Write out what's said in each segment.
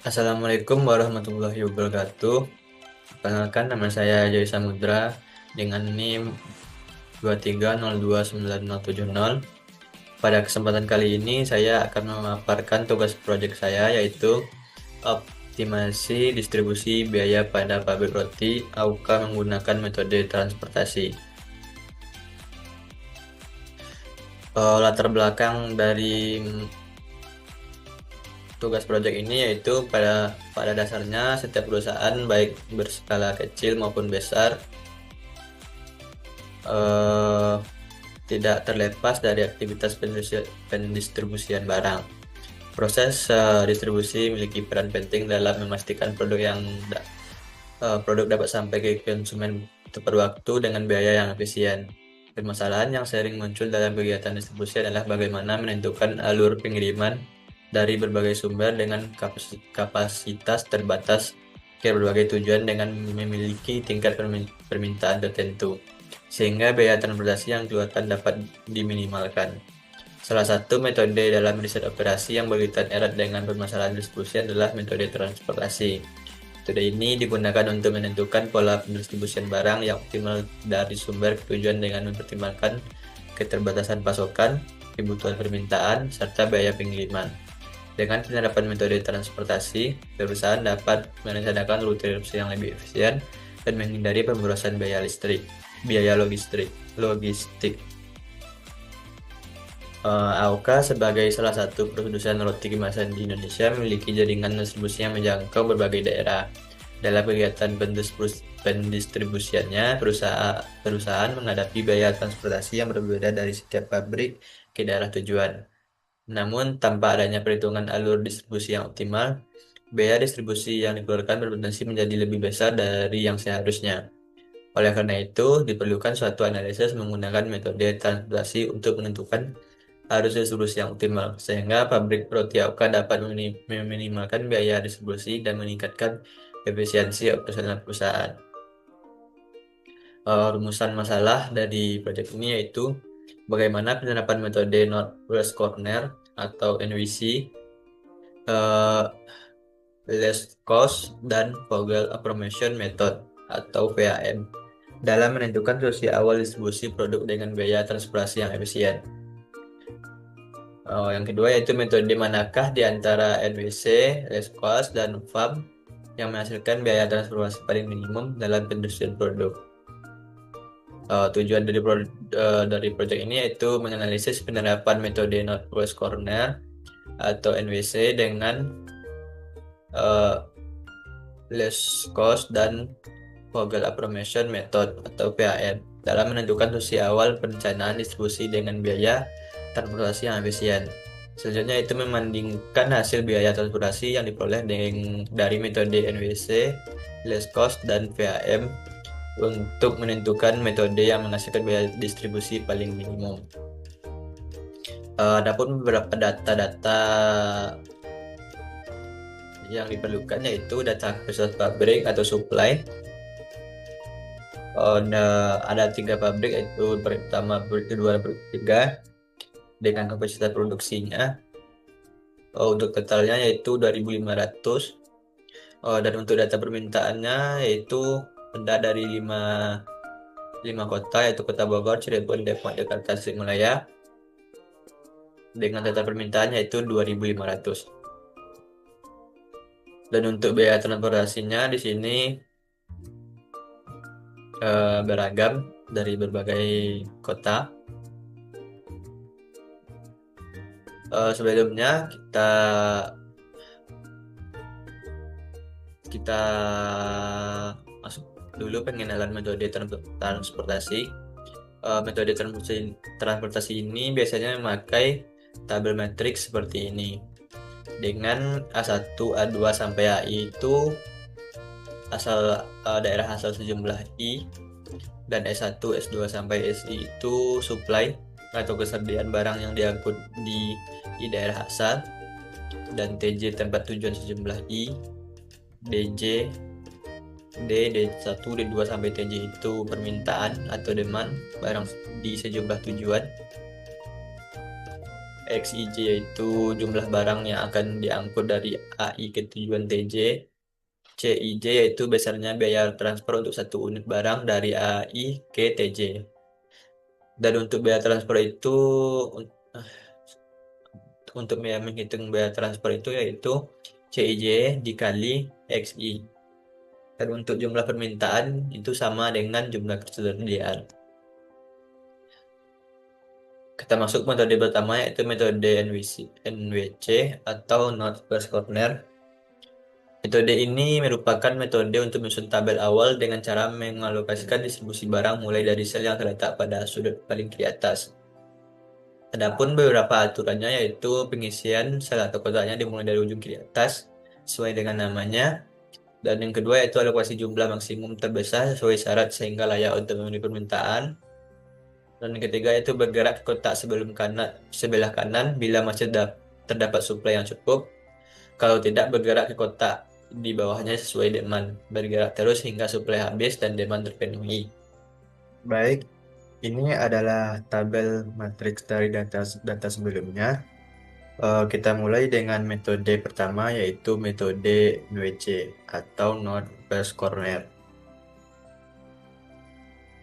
Assalamualaikum warahmatullahi wabarakatuh. Perkenalkan, nama saya Joy Samudra dengan NIM 2302970. Pada kesempatan kali ini saya akan memaparkan tugas proyek saya, yaitu optimasi distribusi biaya pada pabrik roti AUKA menggunakan metode transportasi. Latar belakang dari tugas proyek ini yaitu pada dasarnya setiap perusahaan baik berskala kecil maupun besar eh, tidak terlepas dari aktivitas pendistribusian barang. Proses distribusi memiliki peran penting dalam memastikan produk dapat sampai ke konsumen tepat waktu dengan biaya yang efisien. Permasalahan yang sering muncul dalam kegiatan distribusi adalah bagaimana menentukan alur pengiriman dari berbagai sumber dengan kapasitas terbatas ke berbagai tujuan dengan memiliki tingkat permintaan tertentu, sehingga biaya transportasi yang dikeluarkan dapat diminimalkan. Salah satu metode dalam riset operasi yang berkaitan erat dengan permasalahan distribusi adalah metode transportasi. Metode ini digunakan untuk menentukan pola pendistribusian barang yang optimal dari sumber ke tujuan dengan mempertimbangkan keterbatasan pasokan, kebutuhan permintaan, serta biaya pengiriman. Dengan penerapan metode transportasi, perusahaan dapat merencanakan rute distribusi yang lebih efisien dan menghindari pemborosan biaya logistik. AOKA sebagai salah satu produsen roti kemasan di Indonesia memiliki jaringan distribusi yang menjangkau berbagai daerah. Dalam kegiatan pendistribusiannya, perusahaan menghadapi biaya transportasi yang berbeda dari setiap pabrik ke daerah tujuan. Namun, tanpa adanya perhitungan alur distribusi yang optimal, biaya distribusi yang dikeluarkan berpotensi menjadi lebih besar dari yang seharusnya. Oleh karena itu, diperlukan suatu analisis menggunakan metode transportasi untuk menentukan arus distribusi yang optimal, sehingga pabrik roti AOK dapat meminimalkan biaya distribusi dan meningkatkan efisiensi operasional perusahaan. Rumusan masalah dari proyek ini yaitu bagaimana penerapan metode Northwest Corner atau NWC, eh, Least Cost, dan Vogel Approximation Method atau VAM dalam menentukan solusi awal distribusi produk dengan biaya transportasi yang efisien. Yang kedua yaitu metode manakah di antara NWC, Least Cost, dan VAM yang menghasilkan biaya transportasi paling minimum dalam pendistribusian produk. Tujuan dari proyek ini yaitu menganalisis penerapan metode Northwest Corner atau NWC dengan uh, Least Cost dan Vogel Approximation Method atau PAM dalam menentukan solusi awal perencanaan distribusi dengan biaya transportasi yang efisien. Selanjutnya itu membandingkan hasil biaya transportasi yang diperoleh dari metode NWC, Least Cost, dan VAM untuk menentukan metode yang menghasilkan biaya distribusi paling minimum. Adapun beberapa data-data yang diperlukan yaitu data kapasitas pabrik atau supply. Ada 3 pabrik, yaitu pertama, pabrik kedua, pabrik ketiga dengan kapasitas produksinya. Untuk totalnya yaitu 2.500. Dan untuk data permintaannya yaitu ada dari 5 kota, yaitu Kota Bogor, Cirebon, Depok, Jakarta, Tasikmalaya, dengan data permintaannya yaitu 2.500. Dan untuk biaya transportasinya di sini beragam dari berbagai kota. Sebelumnya kita masuk dulu pengenalan metode transportasi. Metode transportasi ini biasanya memakai tabel matriks seperti ini. Dengan A1, A2 sampai AI itu daerah asal sejumlah I, dan S1, S2 sampai SI itu supply atau kesediaan barang yang diangkut di daerah asal, dan TJ tempat tujuan sejumlah I, DJ, D1, D2 sampai TJ itu permintaan atau demand barang di sejumlah tujuan, XIJ yaitu jumlah barang yang akan diangkut dari AI ke tujuan TJ. CIJ yaitu besarnya biaya transfer untuk satu unit barang dari AI ke TJ. Dan untuk biaya transfer itu untuk menghitung biaya transfer itu yaitu CIJ dikali XI. Dan untuk jumlah permintaan itu sama dengan jumlah ketersediaan. Kita masuk metode pertama yaitu metode NWC atau Northwest Corner. Metode ini merupakan metode untuk menyusun tabel awal dengan cara mengalokasikan distribusi barang mulai dari sel yang terletak pada sudut paling kiri atas. Adapun beberapa aturannya yaitu pengisian sel atau kotaknya dimulai dari ujung kiri atas sesuai dengan namanya. Dan yang kedua yaitu alokasi jumlah maksimum terbesar sesuai syarat sehingga layak untuk memenuhi permintaan. Dan yang ketiga yaitu bergerak ke kotak sebelah kanan bila masih terdapat suplai yang cukup. Kalau tidak, bergerak ke kotak di bawahnya sesuai demand. Bergerak terus hingga suplai habis dan demand terpenuhi. Baik, ini adalah tabel matriks dari data sebelumnya. Kita mulai dengan metode pertama yaitu metode NWC atau Northwest Corner.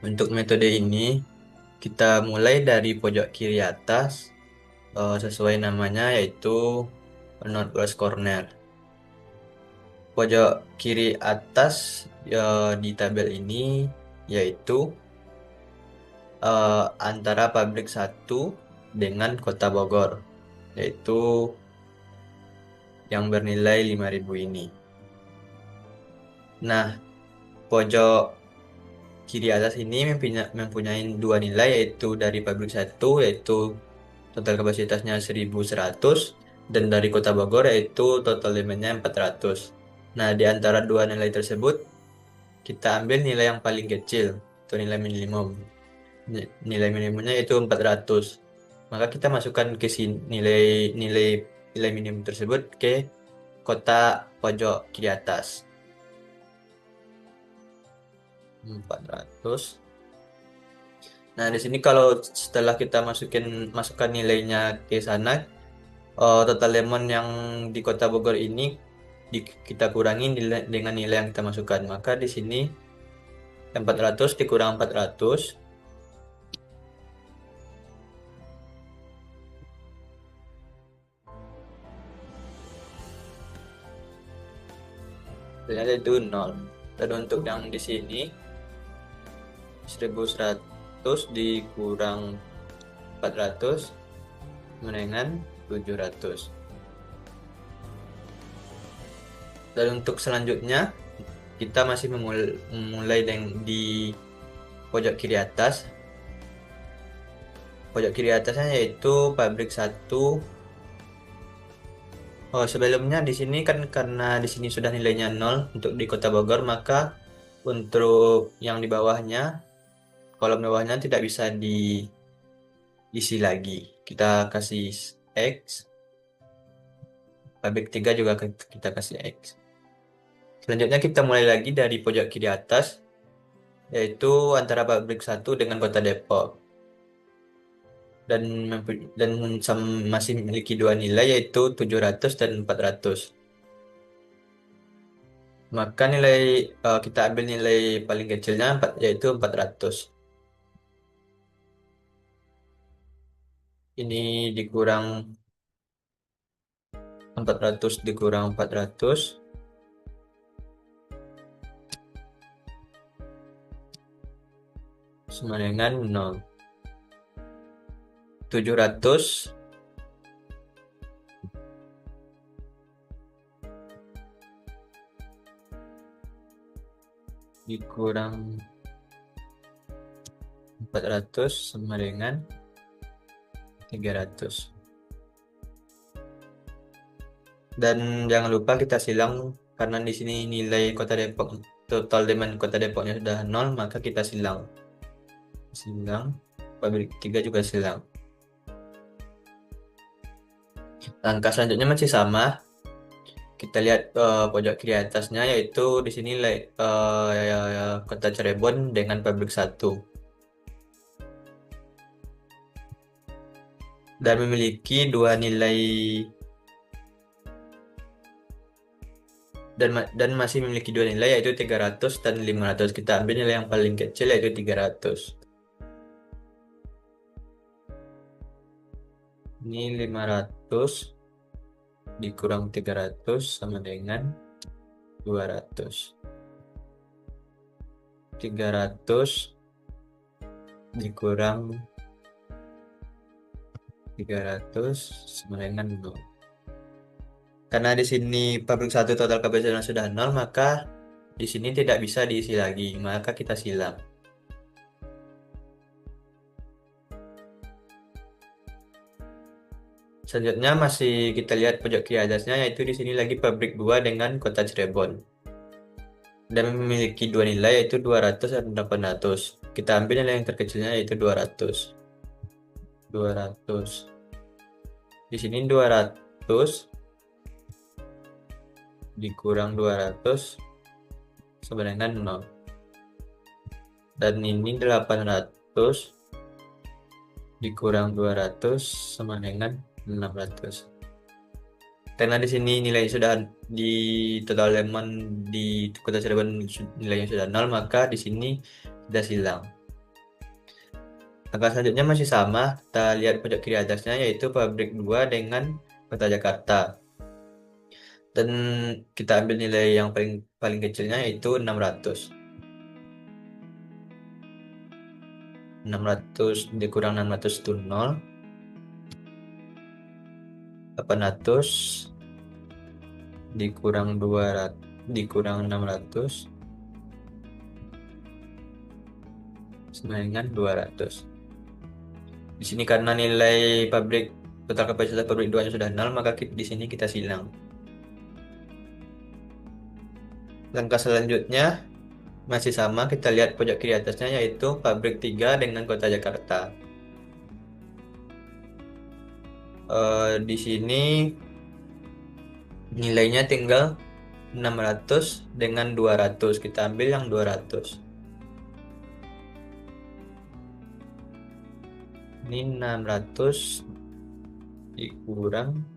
Untuk metode ini kita mulai dari pojok kiri atas sesuai namanya yaitu Northwest Corner. Pojok kiri atas di tabel ini yaitu antara pabrik 1 dengan Kota Bogor, yaitu yang bernilai 5.000 ini. Nah, pojok kiri atas ini mempunyai dua nilai yaitu dari pabrik 1 yaitu total kapasitasnya 1.100 dan dari Kota Bogor yaitu total demandnya 400. Nah, di antara dua nilai tersebut kita ambil nilai yang paling kecil atau nilai minimum. Nilai minimumnya itu 400. Maka kita masukkan ke sini nilai minimum tersebut ke kotak pojok kiri atas. 400. Nah, di sini kalau setelah kita masukkan nilainya ke sana, total demand yang di Kota Bogor ini kita kurangi dengan nilai yang kita masukkan. Maka di sini 400 dikurang 400 ternyata itu 0. Dan untuk yang di sini 1.100 dikurang 400 dengan 700. Dan untuk selanjutnya kita masih memulai di pojok kiri atas. Pojok kiri atasnya yaitu pabrik 1. Sebelumnya di sini kan karena di sini sudah nilainya 0 untuk di Kota Bogor, maka untuk yang di bawahnya, kolom bawahnya tidak bisa diisi lagi. Kita kasih X. Pabrik 3 juga kita kasih X. Selanjutnya kita mulai lagi dari pojok kiri atas, yaitu antara pabrik 1 dengan Kota Depok. Dan masih memiliki dua nilai yaitu 700 dan 400. Maka kita ambil nilai paling kecilnya yaitu 400. Ini dikurang 400 dikurang 400 sama dengan 0. 700 dikurang 400 sama dengan 300. Dan jangan lupa kita silang karena di sini nilai Kota Depok, total demand Kota Depoknya sudah 0, maka kita silang pabrik 3 juga silang. Langkah selanjutnya masih sama. Kita lihat pojok kiri atasnya yaitu di sini Kota Cirebon dengan pabrik 1. dan memiliki dua nilai dan masih memiliki dua nilai yaitu 300 dan 500. Kita ambil nilai yang paling kecil yaitu 300. Ini 500 dikurang 300 sama dengan 200. 300 dikurang 300 sama dengan 0. Karena di sini pabrik 1 total kapasitasnya sudah 0, maka di sini tidak bisa diisi lagi, maka kita silang. Selanjutnya masih kita lihat pojok kiri atasnya, yaitu di sini lagi pabrik 2 dengan kota Cirebon. Dan memiliki dua nilai yaitu 200 dan 800. Kita ambil nilai yang terkecilnya yaitu 200. 200. Di sini 200 dikurang 200 sama dengan 0. Dan ini 800 dikurang 200 sama dengan 600. Karena di sini nilai sudah di total lemon di kota Cirebon nilainya sudah 0, maka di sini kita silang. Langkah selanjutnya masih sama, kita lihat pojok kiri atasnya yaitu pabrik 2 dengan kota Jakarta. Dan kita ambil nilai yang paling kecilnya yaitu 600. 600 dikurang 600 itu 0. 800 dikurang 200 dikurang 600 sama dengan 200. Di sini karena nilai total kapasitas pabrik 2 nya sudah 0, maka di sini kita silang. Langkah selanjutnya masih sama, kita lihat pojok kiri atasnya yaitu pabrik 3 dengan kota Jakarta. Di sini nilainya tinggal 600 dengan 200. Kita ambil yang 200. Ini 600 dikurang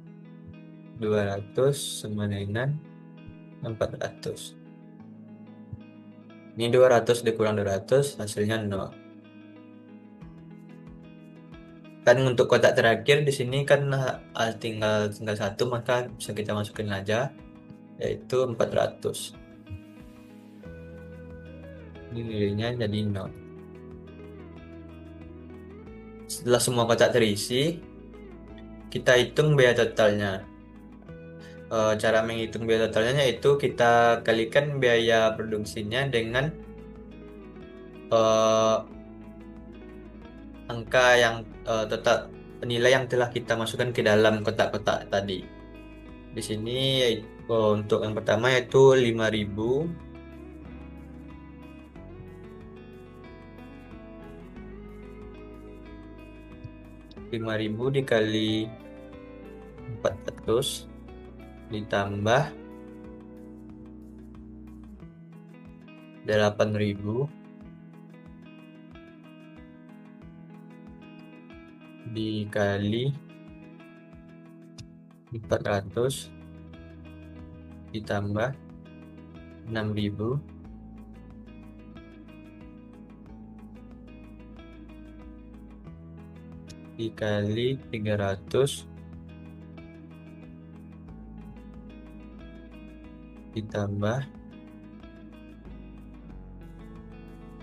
200 sama dengan 400. Ini 200 dikurang 200 hasilnya 0. Kan untuk kotak terakhir di sini kan tinggal satu, maka bisa kita masukin aja yaitu 400. Ini nilainya jadi 0. Setelah semua kotak terisi, kita hitung biaya totalnya. Cara menghitung biaya totalnya yaitu kita kalikan biaya produksinya dengan angka yang total nilai yang telah kita masukkan ke dalam kotak-kotak tadi. Di sini untuk yang pertama yaitu 5.000 dikali 400 ditambah 8.000 dikali 400 ditambah 6.000 dikali 300 ditambah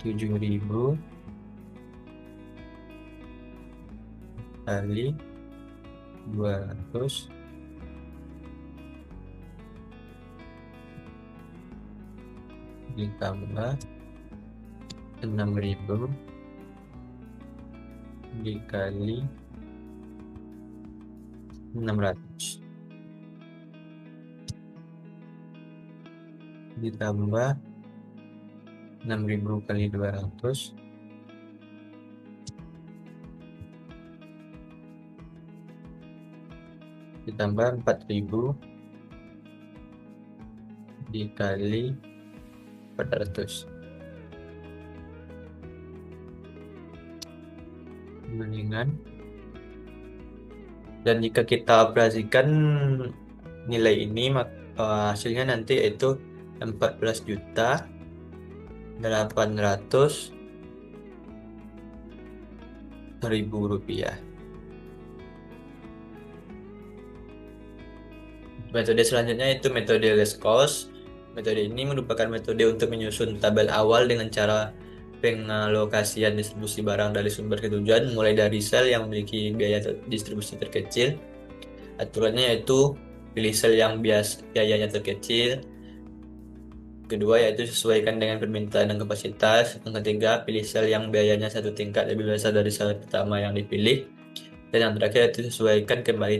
7.000 kali 200 ditambah 6.000 dikali 600 ditambah 6.000 kali 200 ditambah 4.000 dikali 400 dengan Dan jika kita operasikan nilai ini, hasilnya nanti yaitu 14.800.000 rupiah. Metode selanjutnya itu metode less cost. Metode ini merupakan metode untuk menyusun tabel awal dengan cara pengalokasian distribusi barang dari sumber ke tujuan, mulai dari sel yang memiliki biaya distribusi terkecil. Aturannya yaitu pilih sel yang biayanya terkecil. Kedua yaitu sesuaikan dengan permintaan dan kapasitas. Yang ketiga, pilih sel yang biayanya satu tingkat lebih besar dari sel pertama yang dipilih. Dan yang terakhir yaitu sesuaikan kembali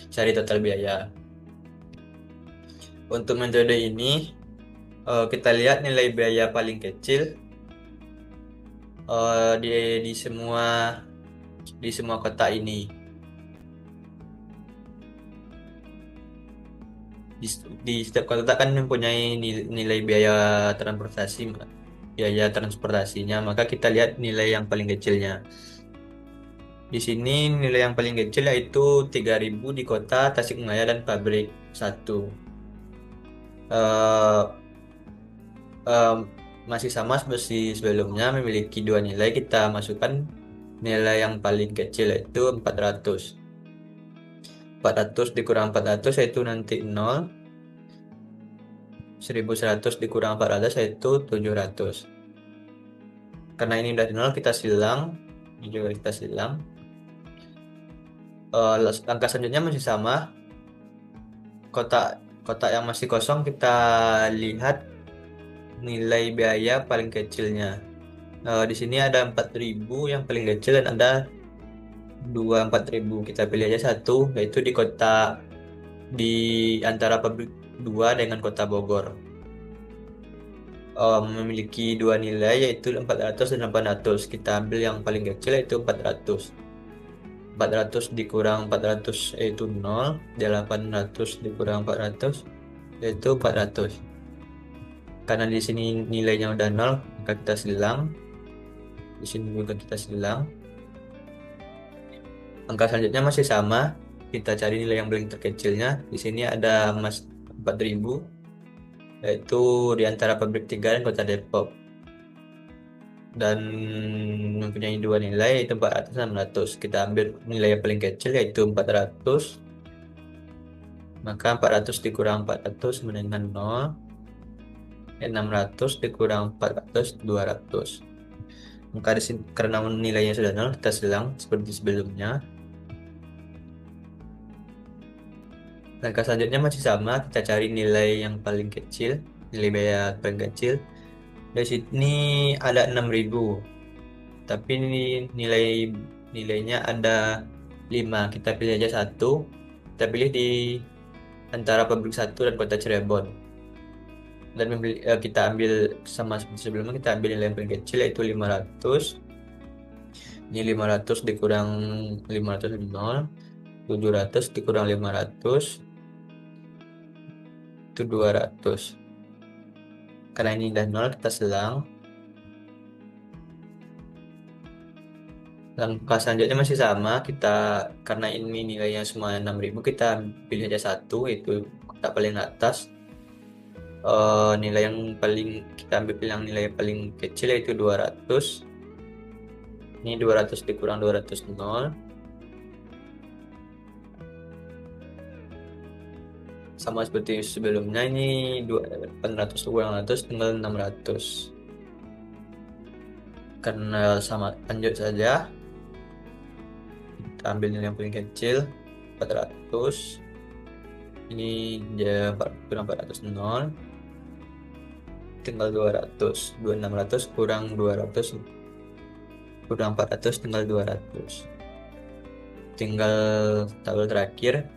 cari total biaya. Untuk metode ini kita lihat nilai biaya paling kecil di semua kotak ini. Di setiap kotak kan mempunyai nilai biaya transportasinya, maka kita lihat nilai yang paling kecilnya. Di sini nilai yang paling kecil yaitu 3.000 di kota Tasikmalaya dan pabrik 1. Eh, em, Masih sama seperti sebelumnya, memiliki dua nilai. Kita masukkan nilai yang paling kecil yaitu 400. 400 dikurang 400 yaitu nanti 0. 1100 dikurang 400 yaitu 700. Karena ini udah 0, kita silang. Ini juga kita silang. Langkah selanjutnya masih sama. Kotak yang masih kosong kita lihat nilai biaya paling kecilnya. Di sini ada 4.000 yang paling kecil dan ada 4.000. Kita pilih aja satu, yaitu di antara pabrik 2 dengan kota Bogor. Memiliki dua nilai yaitu 400 dan 800. Kita ambil yang paling kecil yaitu 400. 400 dikurang 400 yaitu 0. 800 dikurang 400 yaitu 400. Karena di sini nilainya udah 0, maka kita silang. Di sini juga kita silang. Angka selanjutnya masih sama. Kita cari nilai yang paling terkecilnya. Di sini ada 4.000, yaitu di antara pabrik 3 dan kota Depok. Dan mempunyai dua nilai yaitu 400 dan 600. Kita ambil nilai yang paling kecil yaitu 400. Maka 400 dikurang 400 sama dengan 0. 600 dikurang 400 200. Maka di sini karena nilainya sudah 0, kita silang seperti sebelumnya. Langkah selanjutnya masih sama, kita cari nilai yang paling kecil, nilai biaya paling kecil. Dari sini ada 6.000, tapi nilainya ada 5. Kita pilih aja satu. Kita pilih di antara pabrik 1 dan kota Cirebon. Dan kita ambil sama seperti sebelumnya, kita ambil nilai yang paling kecil yaitu 500. Ini 500 dikurang 500 0. 700 dikurang 500 itu 200. Karena ini udah 0, kita selang. Langkah selanjutnya masih sama, karena ini nilainya semua 6.000, kita pilih aja satu, itu kotak paling atas. Nilai yang paling kita ambil yang nilai paling kecil yaitu 200. Ini 200 dikurang 200 0. Sama seperti sebelumnya, ini 800 kurang 100 tinggal 600. Karena sama, lanjut saja. Kita ambil nilai yang paling kecil 400. Ini dia 400 0. Tinggal 200. 600 kurang 200 kurang 400 tinggal 200. Tinggal tabel terakhir,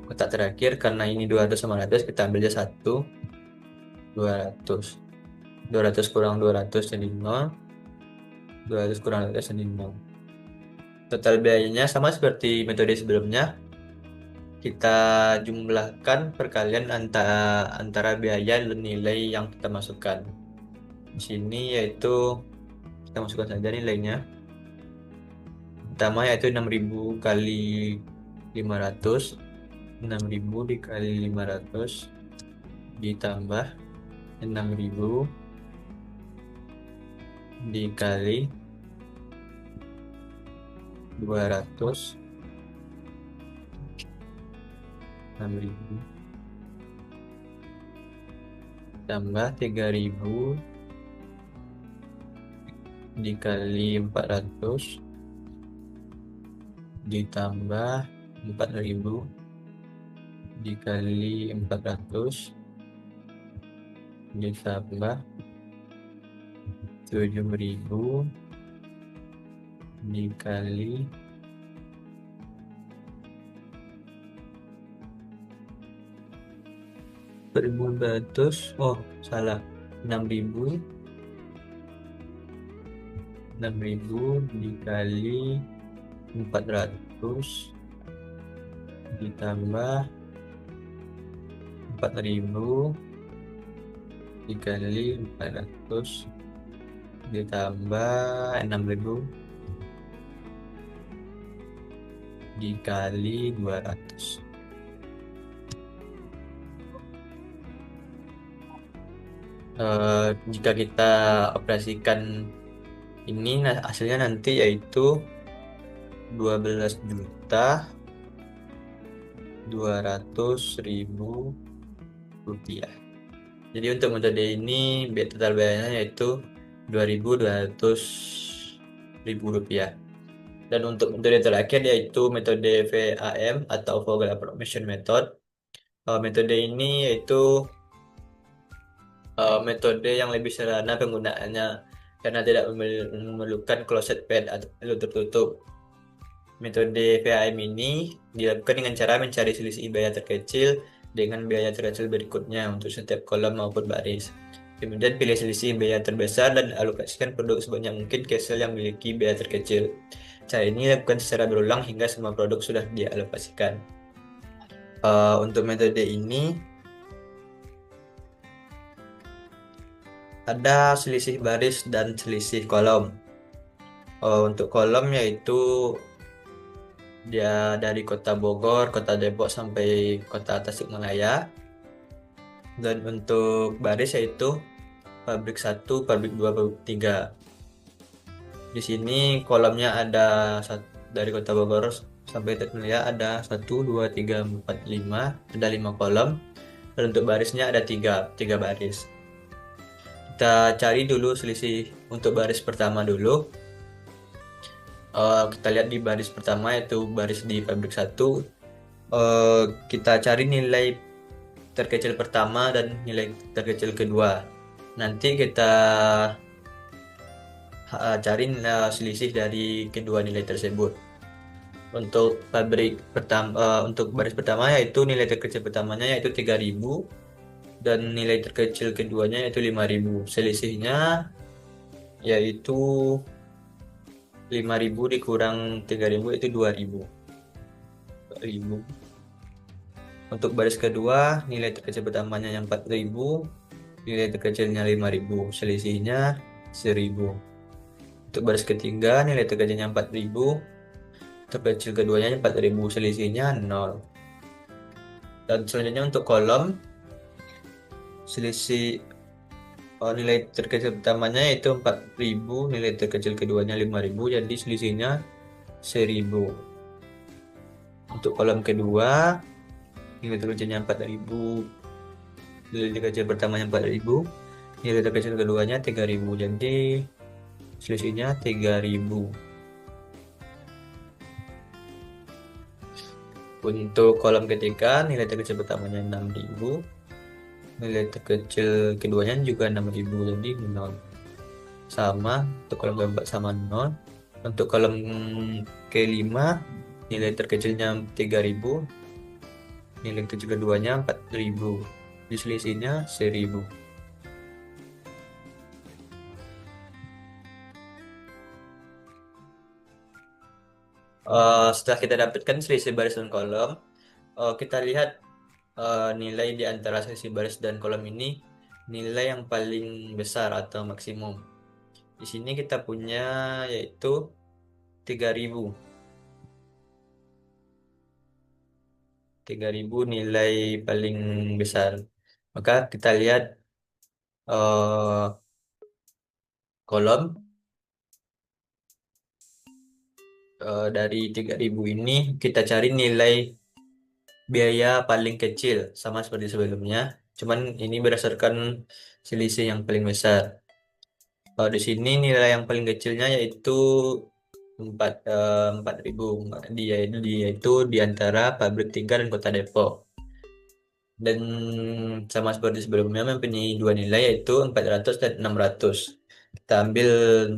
kotak terakhir. Karena ini 200 sama 100, kita ambil aja 1. 200 kurang 200 jadi 0. 200 kurang 200 jadi 0. Total biayanya sama seperti metode sebelumnya. Kita jumlahkan perkalian antara biaya dan nilai yang kita masukkan. Di sini yaitu kita masukkan saja nilainya. pertama yaitu 6.000 kali 500. 6.000 dikali 500 ditambah 6.000 dikali 200. 6.000 tambah 3.000 dikali 400 ditambah 4.000 dikali 400 ditambah 7.000 dikali 1.400. Oh, salah. 6.000 dikali 400 ditambah 4.000 dikali 400 ditambah 6.000 dikali 200. Jika kita operasikan ini, hasilnya nanti yaitu 12.200.000 rupiah. Jadi untuk metode ini total biayanya yaitu 2.200.000 rupiah. Dan untuk metode terakhir yaitu metode VAM atau Vogel Approximation Method. Metode ini yaitu metode yang lebih sederhana penggunaannya karena tidak memerlukan closed pad atau jalur tertutup. Metode VAM ini dilakukan dengan cara mencari selisih biaya terkecil dengan biaya terkecil berikutnya untuk setiap kolom maupun baris. Kemudian pilih selisih biaya terbesar dan alokasikan produk sebanyak mungkin ke sel yang memiliki biaya terkecil. Cara ini dilakukan secara berulang hingga semua produk sudah dialokasikan. Untuk metode ini ada selisih baris dan selisih kolom. Untuk kolom yaitu dia dari kota Bogor, kota Depok sampai kota Tasikmalaya. Dan untuk baris yaitu pabrik 1, pabrik 2, pabrik 3. Di sini kolomnya ada dari kota Bogor sampai Tasikmalaya ada 1, 2, 3, 4, 5. Ada 5 kolom. Dan untuk barisnya ada 3 baris. Kita cari dulu selisih untuk baris pertama dulu. Kita lihat di baris pertama yaitu baris di pabrik 1. Kita cari nilai terkecil pertama dan nilai terkecil kedua. Nanti kita cari selisih dari kedua nilai tersebut. Untuk pabrik pertama, untuk baris pertama yaitu nilai terkecil pertamanya yaitu 3.000 dan nilai terkecil keduanya yaitu 5.000. Selisihnya yaitu 5.000 dikurang 3.000 itu 2.000. Untuk baris kedua nilai terkecil pertamanya yang 4.000, nilai terkecilnya 5.000, selisihnya 1.000. Untuk baris ketiga nilai terkecilnya 4.000, terkecil keduanya 4.000, selisihnya 0. Dan selanjutnya untuk kolom selisih nilai terkecil pertamanya yaitu 4.000, nilai terkecil keduanya 5.000, jadi selisihnya 1.000. Untuk kolom kedua nilai terkecilnya 4.000, nilai terkecil pertamanya 4.000, nilai terkecil keduanya 3.000, jadi selisihnya 3.000. Untuk kolom ketiga nilai terkecil pertamanya 6.000, nilai terkecil keduanya juga 6.000, jadi 0. Sama untuk kolom keempat sama 0. Untuk kolom kelima nilai terkecilnya 3.000, nilai terkecil keduanya 4.000, selisihnya 1.000. Setelah kita dapatkan selisih baris dan kolom, kita lihat nilai di antara selisih baris dan kolom ini nilai yang paling besar atau maksimum. Di sini kita punya yaitu 3.000. 3000 nilai paling besar. Maka kita lihat eh, kolom dari 3000 ini kita cari nilai biaya paling kecil sama seperti sebelumnya. Cuman ini berdasarkan selisih yang paling besar. Di sini nilai yang paling kecilnya yaitu 4.000. Dia itu di antara Pabrik 3 dan Kota Depok. Dan sama seperti sebelumnya mempunyai dua nilai yaitu 400 dan 600. Kita ambil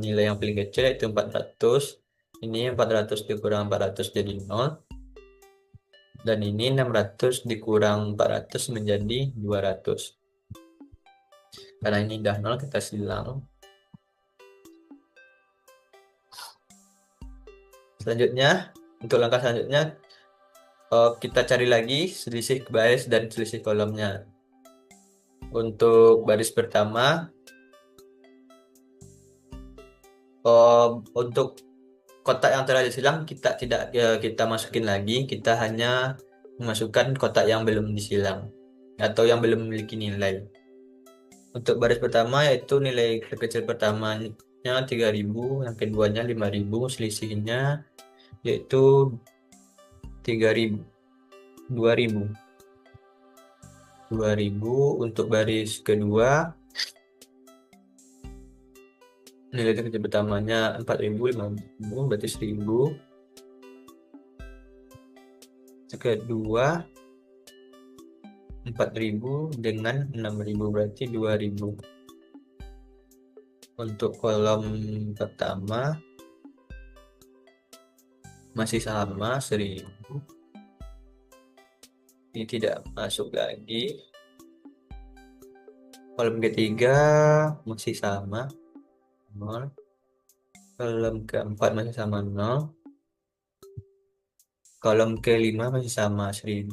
nilai yang paling kecil yaitu 400. Ini 400 dikurang 400 jadi 0. Dan ini 600 dikurang 400 menjadi 200. Karena ini udah 0 kita silang. Selanjutnya, untuk langkah selanjutnya kita cari lagi selisih baris dan selisih kolomnya. Untuk baris pertama, untuk kotak yang telah disilang kita tidak kita masukin lagi, kita hanya memasukkan kotak yang belum disilang atau yang belum memiliki nilai. Untuk baris pertama yaitu nilai terkecil pertamanya 3000, yang keduanya 5000, selisihnya yaitu 3000, 2000. 2000 untuk baris kedua nilai terkecil pertamanya 4000, 5000 berarti 1000. Kedua 4000 dengan 6000 berarti 2000. Untuk kolom pertama masih sama 1000. Ini tidak masuk lagi. Kolom ketiga masih sama 0. Kolom keempat masih sama 0. Kolom kelima masih sama 1000.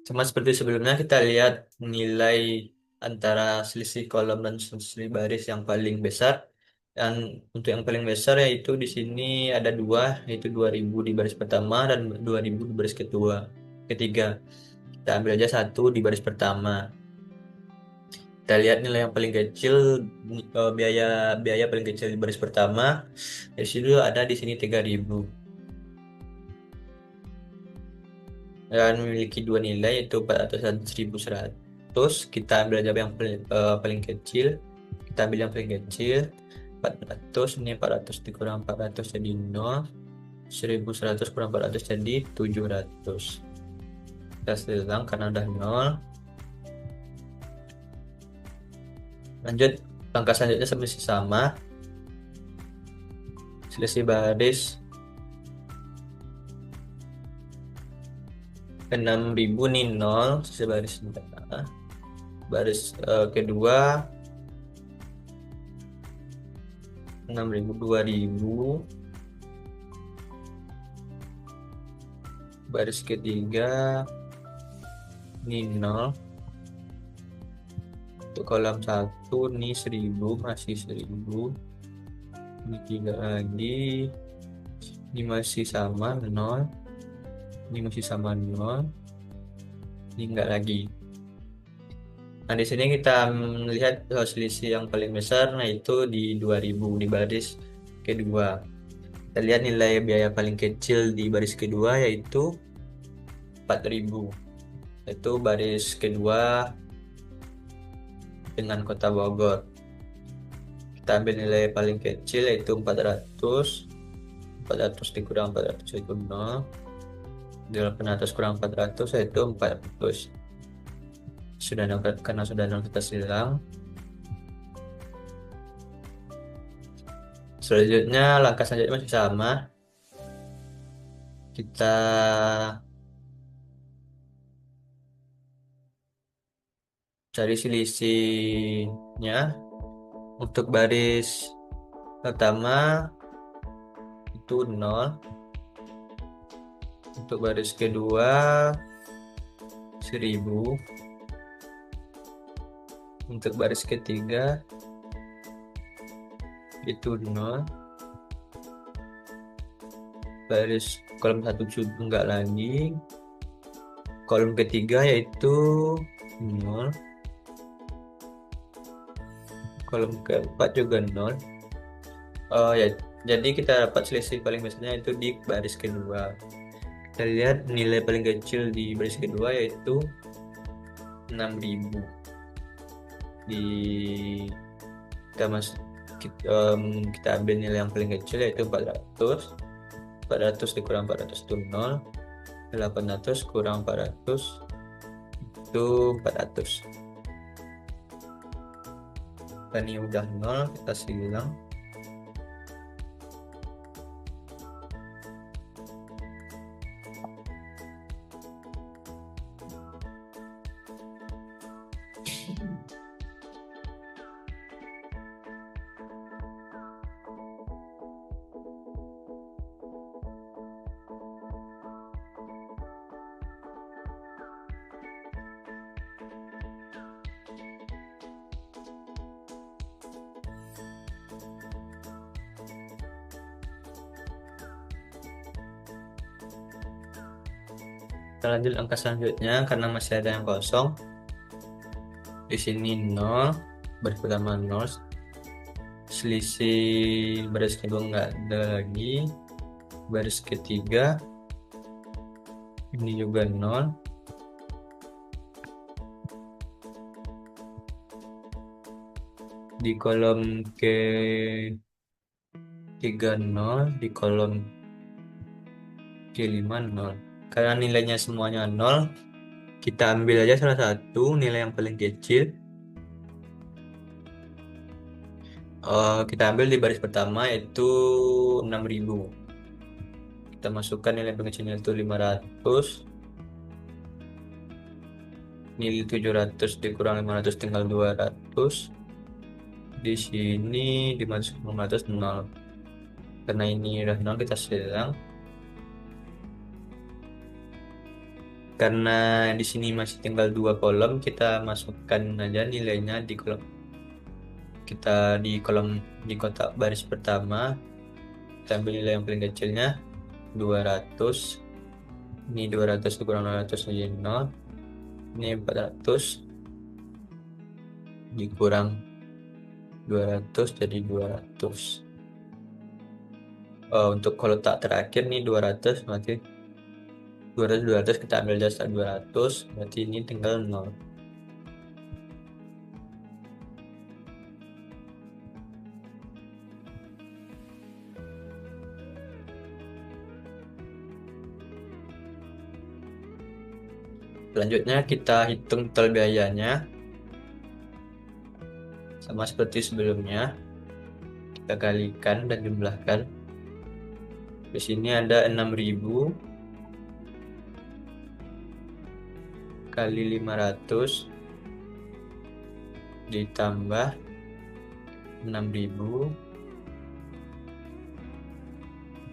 Sama seperti sebelumnya, kita lihat nilai antara selisih kolom dan selisih baris yang paling besar. Dan untuk yang paling besar yaitu di sini ada dua, yaitu 2000 di baris pertama dan 2000 di baris ketiga. Kita ambil aja satu di baris pertama. Kita lihat nilai yang paling kecil, biaya biaya paling kecil di baris pertama. Di situ ada di sini 3000. Dan memiliki dua nilai yaitu 400 dan 1100. Kita ambil aja yang paling kecil. Kita ambil yang paling kecil 400. Ini 400 dikurang 400 jadi 0. 1100 kurang 400 jadi 700. Kita silang karena udah 0. Lanjut, langkah selanjutnya masih sama. Selisih baris 6000 nih 0, selisih baris baris kedua 6000 2000, baris ketiga ini 0. Untuk kolom 1 ini 1000 masih 1000. Ini 3 lagi, ini masih sama 0. Ini masih sama 0. Ini enggak lagi. Nah, di sini kita melihat selisih yang paling besar, nah itu di 2000 di baris kedua. Kita lihat nilai biaya paling kecil di baris kedua yaitu 4000. Itu baris kedua dengan Kota Bogor. Kita ambil nilai paling kecil yaitu 400. 400 dikurang 400 itu 0. 800 kurang 400 yaitu 400. Karena sudah 0 kita silang. Selanjutnya langkah selanjutnya masih sama. Kita cari selisihnya. Untuk baris pertama itu 0. Untuk baris kedua 1000. Untuk baris ketiga itu 0. baris kolom satu juga enggak lagi. Kolom ketiga yaitu 0. Kolom keempat juga 0. Ya, jadi kita dapat selisih paling besarnya itu di baris kedua. Kita lihat nilai paling kecil di baris kedua yaitu 6.000. Di kita mas kita, kita ambil nilai yang paling kecil yaitu 400. 400 dikurang 400 itu 0. 800 kurang 400 itu 400. Dan ini udah 0, kita silang. Kita lanjut angka selanjutnya karena masih ada yang kosong. Di sini 0, baris pertama 0, selisih baris kedua nggak ada lagi, baris ketiga ini juga 0, di kolom ke 3 0, di kolom ke 5 0. Karena nilainya semuanya 0, kita ambil aja salah satu nilai yang paling kecil. Kita ambil di baris pertama yaitu 6.000. Kita masukkan nilai paling kecilnya itu 500. Nilai 700 dikurang 500 tinggal 200. Di sini dimasukkan 500 0. Karena ini udah 0, kita silang. Karena di sini masih tinggal 2 kolom, kita masukkan aja nilainya di kolom di kotak baris pertama. Kita ambil nilai yang paling kecilnya 200. Ini 200 dikurang 200 jadi 0. Ini 400 dikurang 200 jadi 200. Untuk kotak terakhir nih 200, berarti 200 kita ambil dasar 200, berarti ini tinggal 0. Selanjutnya kita hitung total biayanya. Sama seperti sebelumnya, kita kalikan dan jumlahkan. Di sini ada 6.000 kali 500 ditambah 6.000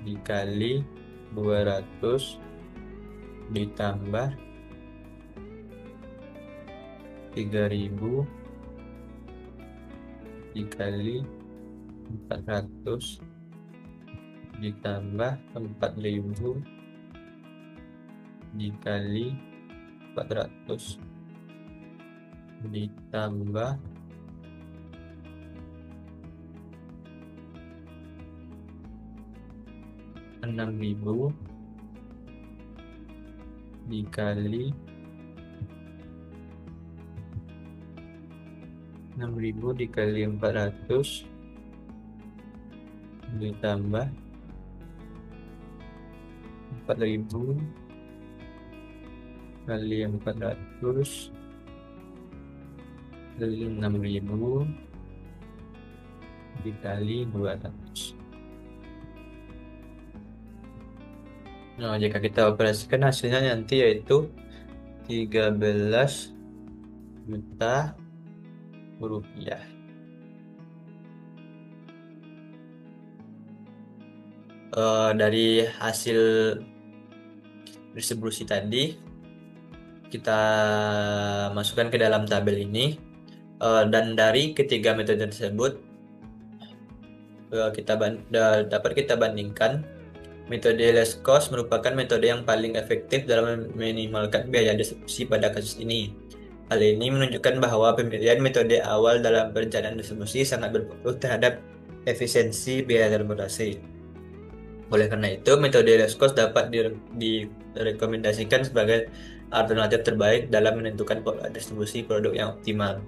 dikali 200 ditambah 3.000 dikali 400 ditambah 4.000 dikali 400 ditambah 6.000 dikali 400 ditambah 4.000 kali 400 kali 6.000 dikali 200. Nah, jika kita operasikan hasilnya nanti yaitu 13 juta rupiah. Dari hasil distribusi tadi kita masukkan ke dalam tabel ini, dan dari ketiga metode tersebut dapat kita bandingkan Metode less cost merupakan metode yang paling efektif dalam meminimalkan biaya distribusi pada kasus ini. Hal ini menunjukkan bahwa pemilihan metode awal dalam perencanaan distribusi sangat berpengaruh terhadap efisiensi biaya transportasi. Oleh karena itu, metode less cost dapat direkomendasikan sebagai alternatif terbaik dalam menentukan pola distribusi produk yang optimal.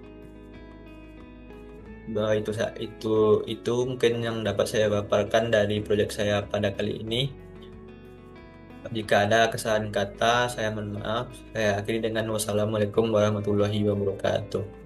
Bahwa itu mungkin yang dapat saya paparkan dari proyek saya pada kali ini. Jika ada kesalahan kata, saya mohon maaf. Saya akhiri dengan wassalamualaikum warahmatullahi wabarakatuh.